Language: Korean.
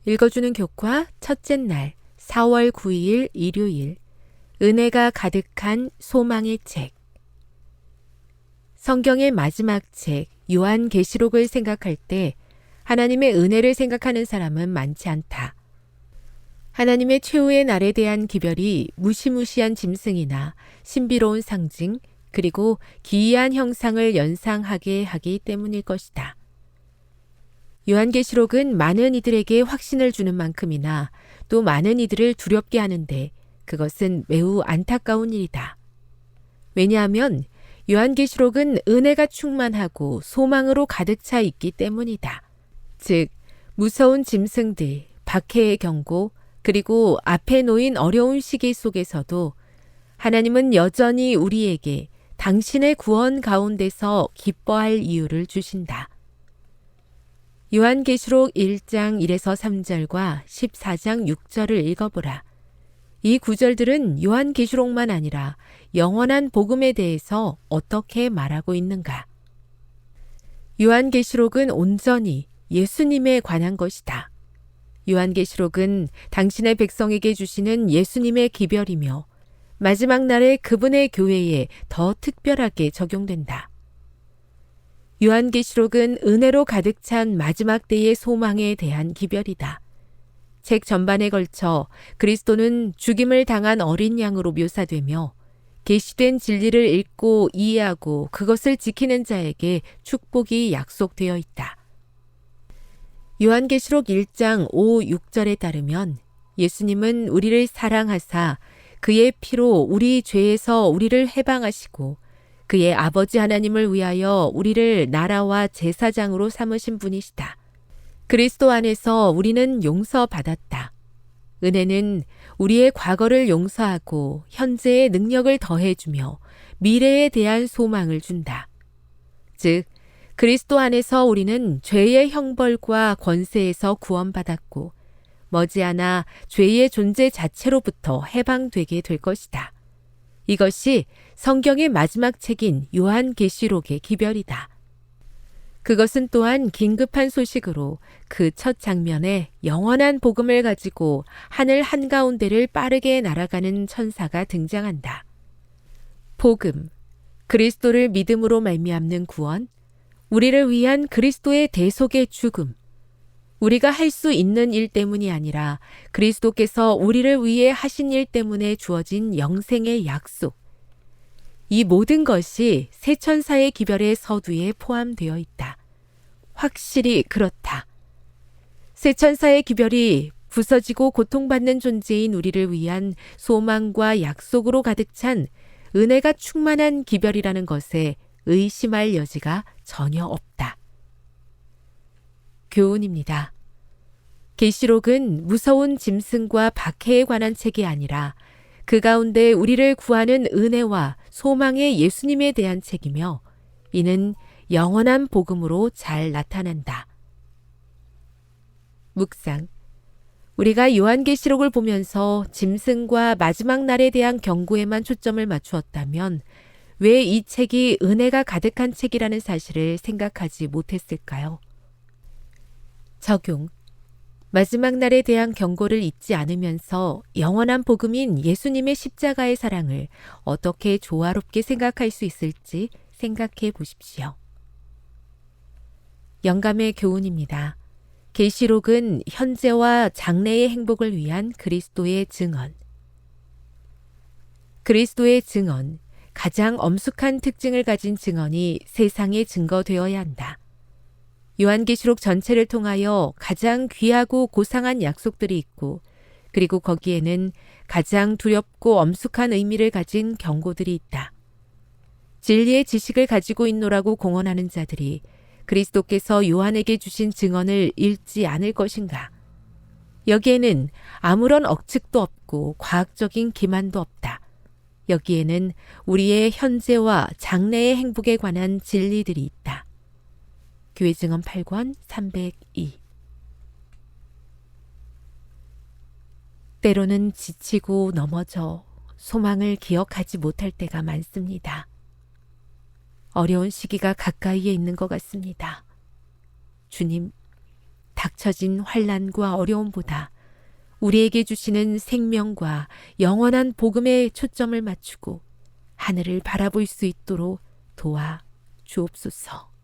읽어주는 교과 첫째 날 4월 9일 일요일 은혜가 가득한 소망의 책. 성경의 마지막 책 요한계시록을 생각할 때 하나님의 은혜를 생각하는 사람은 많지 않다. 하나님의 최후의 날에 대한 기별이 무시무시한 짐승이나 신비로운 상징 그리고 기이한 형상을 연상하게 하기 때문일 것이다. 요한계시록은 많은 이들에게 확신을 주는 만큼이나 또 많은 이들을 두렵게 하는데 그것은 매우 안타까운 일이다. 왜냐하면 요한계시록은 은혜가 충만하고 소망으로 가득 차 있기 때문이다. 즉, 무서운 짐승들, 박해의 경고, 그리고 앞에 놓인 어려운 시기 속에서도 하나님은 여전히 우리에게 당신의 구원 가운데서 기뻐할 이유를 주신다. 요한계시록 1장 1에서 3절과 14장 6절을 읽어보라. 이 구절들은 요한계시록만 아니라 영원한 복음에 대해서 어떻게 말하고 있는가? 요한계시록은 온전히 예수님에 관한 것이다. 요한계시록은 당신의 백성에게 주시는 예수님의 기별이며 마지막 날에 그분의 교회에 더 특별하게 적용된다. 요한계시록은 은혜로 가득 찬 마지막 때의 소망에 대한 기별이다. 책 전반에 걸쳐 그리스도는 죽임을 당한 어린 양으로 묘사되며 계시된 진리를 읽고 이해하고 그것을 지키는 자에게 축복이 약속되어 있다. 요한계시록 1장 5, 6절에 따르면 예수님은 우리를 사랑하사 그의 피로 우리 죄에서 우리를 해방하시고 그의 아버지 하나님을 위하여 우리를 나라와 제사장으로 삼으신 분이시다. 그리스도 안에서 우리는 용서받았다. 은혜는 우리의 과거를 용서하고 현재의 능력을 더해주며 미래에 대한 소망을 준다. 즉, 그리스도 안에서 우리는 죄의 형벌과 권세에서 구원받았고 머지않아 죄의 존재 자체로부터 해방되게 될 것이다. 이것이 성경의 마지막 책인 요한계시록의 기별이다. 그것은 또한 긴급한 소식으로 그 첫 장면에 영원한 복음을 가지고 하늘 한가운데를 빠르게 날아가는 천사가 등장한다. 복음, 그리스도를 믿음으로 말미암는 구원, 우리를 위한 그리스도의 대속의 죽음, 우리가 할 수 있는 일 때문이 아니라 그리스도께서 우리를 위해 하신 일 때문에 주어진 영생의 약속, 이 모든 것이 새 천사의 기별의 서두에 포함되어 있다. 확실히 그렇다. 새 천사의 기별이 부서지고 고통받는 존재인 우리를 위한 소망과 약속으로 가득 찬 은혜가 충만한 기별이라는 것에 의심할 여지가 전혀 없다. 교훈입니다. 계시록은 무서운 짐승과 박해에 관한 책이 아니라 그 가운데 우리를 구하는 은혜와 소망의 예수님에 대한 책이며 이는 영원한 복음으로 잘 나타난다. 묵상. 우리가 요한계시록을 보면서 짐승과 마지막 날에 대한 경고에만 초점을 맞추었다면 왜 이 책이 은혜가 가득한 책이라는 사실을 생각하지 못했을까요? 적용. 마지막 날에 대한 경고를 잊지 않으면서 영원한 복음인 예수님의 십자가의 사랑을 어떻게 조화롭게 생각할 수 있을지 생각해 보십시오. 영감의 교훈입니다. 계시록은 현재와 장래의 행복을 위한 그리스도의 증언. 그리스도의 증언, 가장 엄숙한 특징을 가진 증언이 세상에 증거되어야 한다. 요한계시록 전체를 통하여 가장 귀하고 고상한 약속들이 있고 그리고 거기에는 가장 두렵고 엄숙한 의미를 가진 경고들이 있다. 진리의 지식을 가지고 있노라고 공언하는 자들이 그리스도께서 요한에게 주신 증언을 읽지 않을 것인가? 여기에는 아무런 억측도 없고 과학적인 기만도 없다. 여기에는 우리의 현재와 장래의 행복에 관한 진리들이 있다. 교회 증언 8권 302. 때로는 지치고 넘어져 소망을 기억하지 못할 때가 많습니다. 어려운 시기가 가까이에 있는 것 같습니다. 주님, 닥쳐진 환난과 어려움보다 우리에게 주시는 생명과 영원한 복음에 초점을 맞추고 하늘을 바라볼 수 있도록 도와 주옵소서.